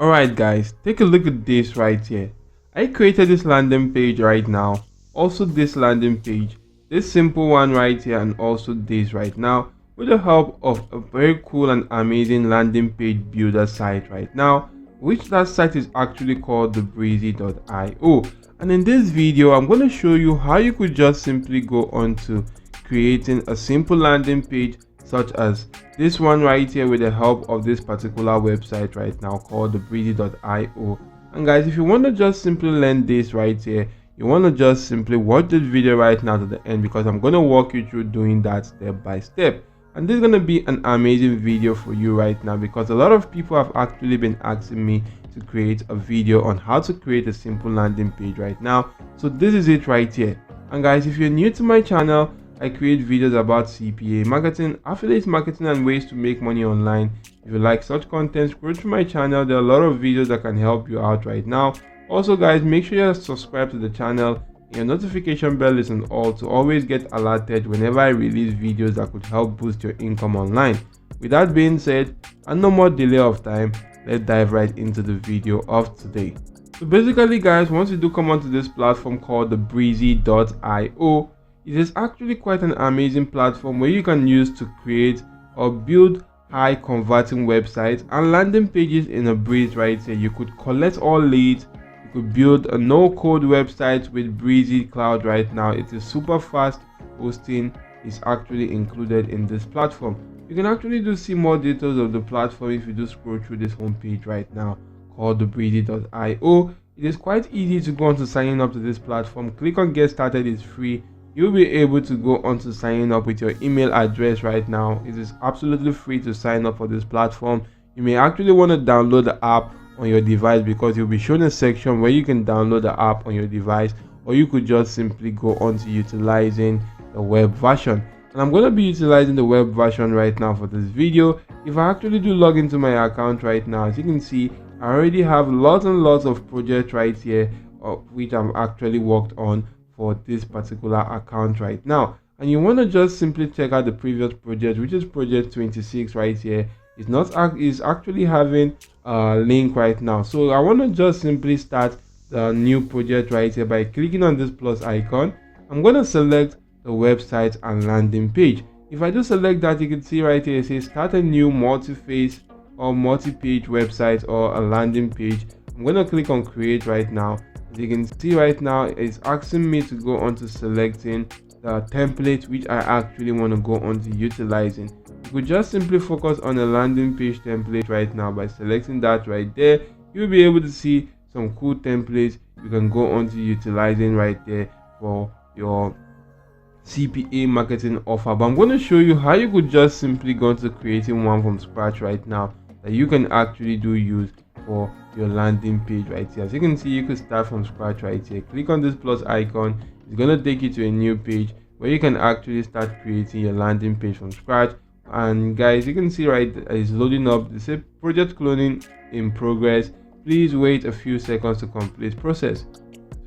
Alright guys, take a look at this right here. I created this landing page right now, also this landing page, this simple one right here, and also this right now, with the help of a very cool and amazing landing page builder site right now, which that site is actually called the breezy.io. And in this video I'm going to show you how you could just simply go on to creating a simple landing page such as this one right here with the help of this particular website right now called the breezy.io. And guys, if you want to just simply learn this right here, you want to just simply watch this video right now to the end, because I'm going to walk you through doing that step by step. And this is going to be an amazing video for you right now, because a lot of people have actually been asking me to create a video on how to create a simple landing page right now. So this is it right here. And guys, if you're new to my channel, I create videos about CPA, marketing, affiliate marketing, and ways to make money online. If you like such content, scroll through my channel. There are a lot of videos that can help you out right now. Also guys, make sure you subscribe to the channel. Your notification bell is on all to always get alerted whenever I release videos that could help boost your income online. With that being said, and no more delay of time, let's dive right into the video of today. So basically guys, once you do come onto this platform called the breezy.io, it is actually quite an amazing platform where you can use to create or build high converting websites and landing pages in a breeze right here. You could collect all leads, you could build a no-code website with Breezy Cloud right now. It is super fast. Hosting is actually included in this platform. You can actually see more details of the platform if you do scroll through this homepage right now called the breezy.io. It is quite easy to go on to signing up to this platform. Click on get started, it's free. You'll be able to go on to sign up with your email address right now. It is absolutely free to sign up for this platform. You may actually want to download the app on your device, because you'll be shown a section where you can download the app on your device, or you could just simply go on to utilizing the web version. And I'm going to be utilizing the web version right now for this video. If I actually do log into my account right now, as you can see, I already have lots and lots of projects right here, which I've actually worked on for this particular account right now. And you want to just simply check out the previous project, which is project 26 right here. Is actually having a link right now. So I want to just simply start the new project right here by clicking on this plus icon. I'm going to select the website and landing page. If I do select that, you can see right here it says start a new multi-phase or multi-page website or a landing page. I'm going to click on create right now. As you can see right now, it's asking me to go on to selecting the template which I actually want to go on to utilizing. You could just simply focus on a landing page template right now. By selecting that right there, you'll be able to see some cool templates you can go on to utilizing right there for your CPA marketing offer. But I'm going to show you how you could just simply go into creating one from scratch right now that you can actually use for your landing page right here. As you can see, you can start from scratch right here. Click on this plus icon. It's going to take you to a new page where you can actually start creating your landing page from scratch. And guys, you can see right, it's loading up. It says project cloning in progress. Please wait a few seconds to complete process.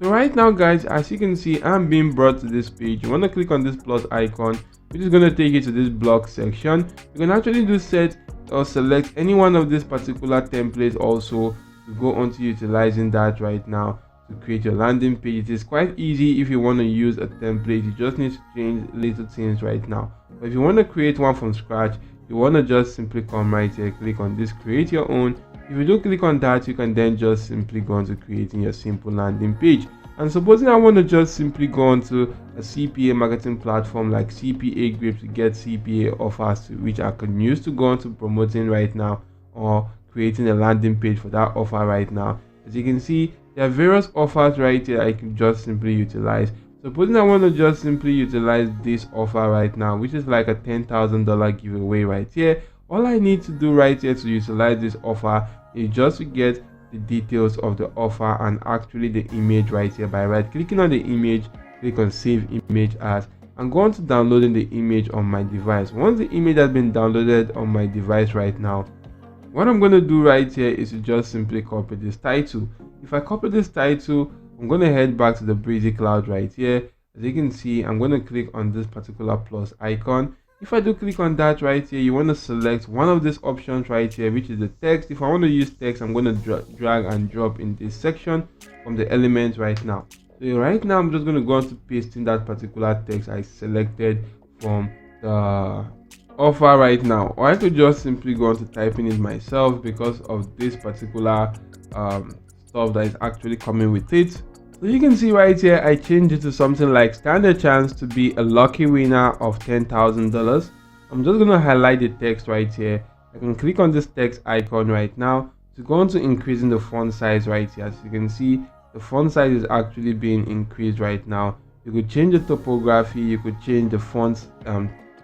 So right now guys, as you can see, I'm being brought to this page. You want to click on this plus icon, which is going to take you to this blog section. You can actually do set or select any one of these particular templates also to go on to utilizing that right now to create your landing page. It is quite easy. If you want to use a template, you just need to change little things right now. But if you want to create one from scratch, you want to just simply come right here, click on this create your own. If you do click on that, you can then just simply go on to creating your simple landing page. And supposing I want to just simply go onto a CPA marketing platform like CPA Grip to get CPA offers, which I can use to go on to promoting right now or creating a landing page for that offer right now. As you can see, there are various offers right here I can just simply utilize. Supposing I want to just simply utilize this offer right now, which is like a $10,000 giveaway right here. All I need to do right here to utilize this offer is just to get the details of the offer and actually the image right here. By right clicking on the image, click on save image as, and go on to downloading the image on my device. Once the image has been downloaded on my device right now, what I'm going to do right here is to just simply copy this title. If I copy this title, I'm going to head back to the Breezy Cloud right here. As you can see, I'm going to click on this particular plus icon. If I do click on that right here, you want to select one of these options right here, which is the text. If I want to use text, I'm going to drag and drop in this section from the element right now. So right now I'm just going to go on to pasting that particular text I selected from the offer right now, or I could just simply go on to typing it myself because of this particular stuff that is actually coming with it. So you can see right here, I changed it to something like standard chance to be a lucky winner of $10,000. I'm just going to highlight the text right here. I can click on this text icon right now to go on to increasing the font size right here. As you can see, the font size is actually being increased right now. You could change the typography, you could change the font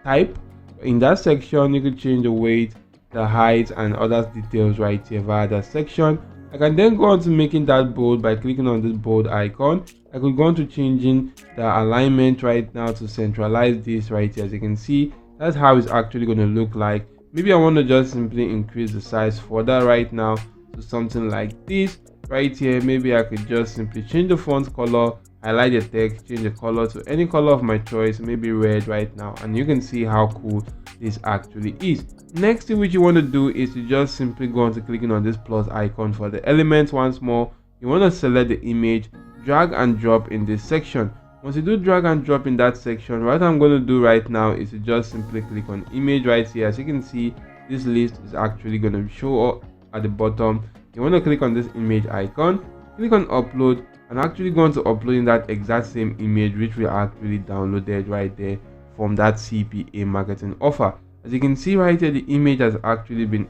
type. In that section, you could change the weight, the height, and other details right here via that section. I can then go on to making that bold by clicking on this bold icon. I could go on to changing the alignment right now to centralize this right here. As you can see, that's how it's actually going to look like. Maybe I want to just simply increase the size further right now to something like this right here. Maybe I could just simply change the font color, highlight the text, change the color to any color of my choice, maybe red right now, and you can see how cool this actually is. Next thing which you want to do is to just simply go on to clicking on this plus icon for the elements once more. You want to select the image, drag and drop in this section. Once you do drag and drop in that section, what I'm going to do right now is to just simply click on image right here. As you can see, this list is actually going to show up at the bottom. You want to click on this image icon, click on upload, and actually going to uploading that exact same image which we actually downloaded right there from that CPA marketing offer. As you can see right here, the image has actually been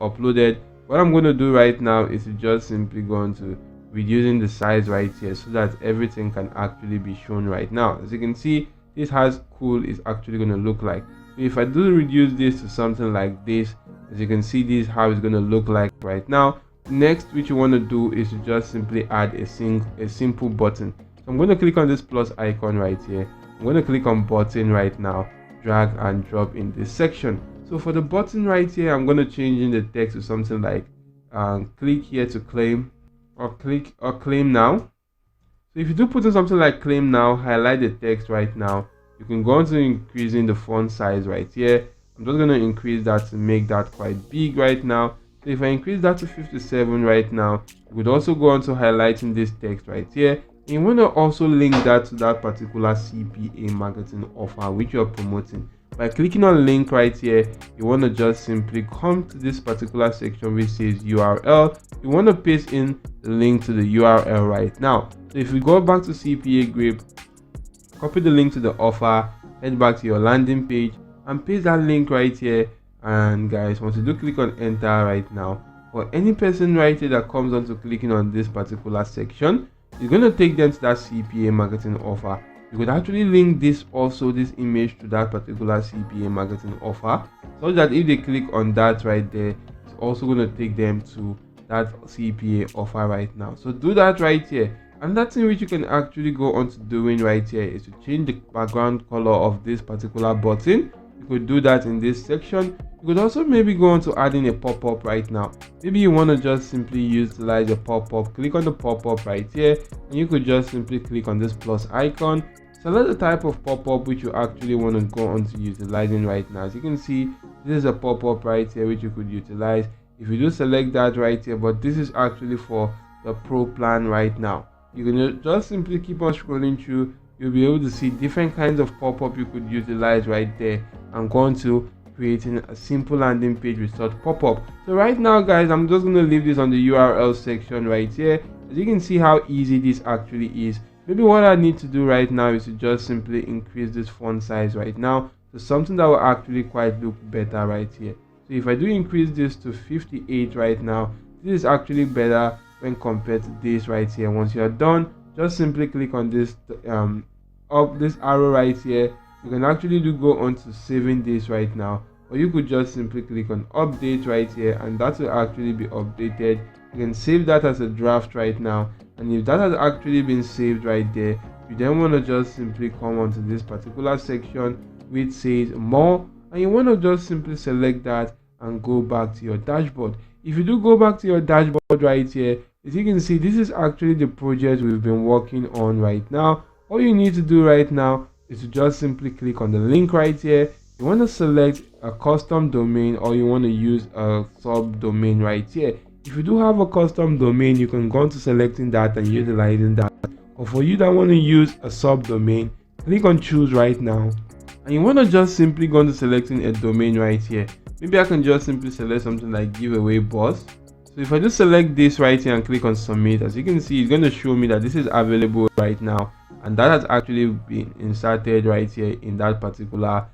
uploaded. What I'm going to do right now is to just simply go on to reducing the size right here so that everything can actually be shown right now. As you can see, this has cool is actually going to look like. So if I do reduce this to something like this, as you can see, this is how it's going to look like right now. Next, which you want to do is to just simply add a simple button. So I'm going to click on this plus icon right here. I'm going to click on button right now, drag and drop in this section. So for the button right here, I'm going to change in the text to something like click here to claim, or click or claim now. So if you do put in something like claim now, highlight the text right now, you can go on to increasing the font size right here. I'm just going to increase that to make that quite big right now. So if I increase that to 57 right now, you could also go on to highlighting this text right here. And you want to also link that to that particular CPA marketing offer which you're promoting. By clicking on link right here, you want to just simply come to this particular section which says URL. You want to paste in the link to the URL right now. So if you go back to CPA Grip, copy the link to the offer, head back to your landing page and paste that link right here. And guys, once you do click on enter right now, for any person right here that comes on to clicking on this particular section, it's going to take them to that CPA marketing offer. You could actually link this image to that particular CPA marketing offer, so that if they click on that right there, it's also going to take them to that CPA offer right now. So do that right here. And that's in which you can actually go on to doing right here is to change the background color of this particular button. You could do that in this section. You could also maybe go on to adding a pop-up right now. Maybe you want to just simply utilize a pop-up. Click on the pop-up right here, and you could just simply click on this plus icon. Select the type of pop-up which you actually want to go on to utilizing right now. As you can see, this is a pop-up right here which you could utilize. If you do select that right here, but this is actually for the pro plan right now. You can just simply keep on scrolling through. You'll be able to see different kinds of pop-up you could utilize right there and go on to creating a simple landing page with such pop-up. So right now guys, I'm just going to leave this on the URL section right here. As you can see how easy this actually is. Maybe what I need to do right now is to just simply increase this font size right now to something that will actually quite look better right here. So if I do increase this to 58 right now, this is actually better when compared to this right here. Once you are done, just simply click on this this arrow right here. You can actually go on to saving this right now, or you could just simply click on update right here, and that will actually be updated. You can save that as a draft right now, and if that has actually been saved right there, you then want to just simply come onto this particular section which says more, and you want to just simply select that and go back to your dashboard. If you do go back to your dashboard right here, as you can see, this is actually the project we've been working on right now. All you need to do right now is to just simply click on the link right here. you want to select a custom domain or you want to use a subdomain right here. If you do have a custom domain, you can go on to selecting that and utilizing that. Or for you that want to use a subdomain, click on choose right now. And you want to just simply go on to selecting a domain right here. Maybe I can just simply select something like giveaway boss. So if I just select this right here and click on submit, as you can see, it's going to show me that this is available right now, and that has actually been inserted right here in that particular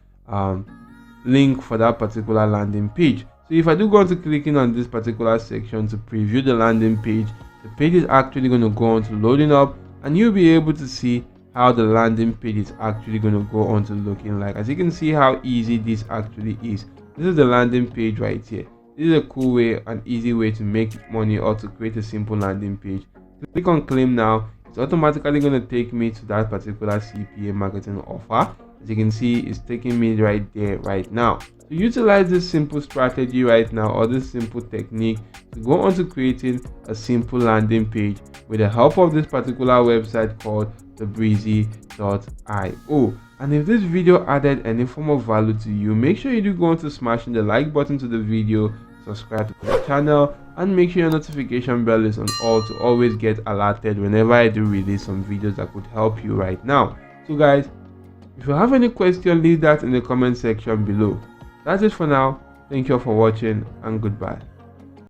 link for that particular landing page. So if I do go on to clicking on this particular section to preview the landing page, the page is actually going to go on to loading up, and you'll be able to see how the landing page is actually going to go on to looking like. As you can see how easy this actually is. This is the landing page right here. This is a cool way and easy way to make money or to create a simple landing page. Click on claim now. It's automatically going to take me to that particular CPA marketing offer. As you can see, it's taking me right there right now. To utilize this simple strategy right now, or this simple technique to go on to creating a simple landing page with the help of this particular website called thebreezy.io. And if this video added any form of value to you, make sure you do go on to smashing the like button to the video, subscribe to the channel, and make sure your notification bell is on all to always get alerted whenever I do release some videos that could help you right now. So guys, if you have any question, leave that in the comment section below. That's it for now. Thank you all for watching, and goodbye.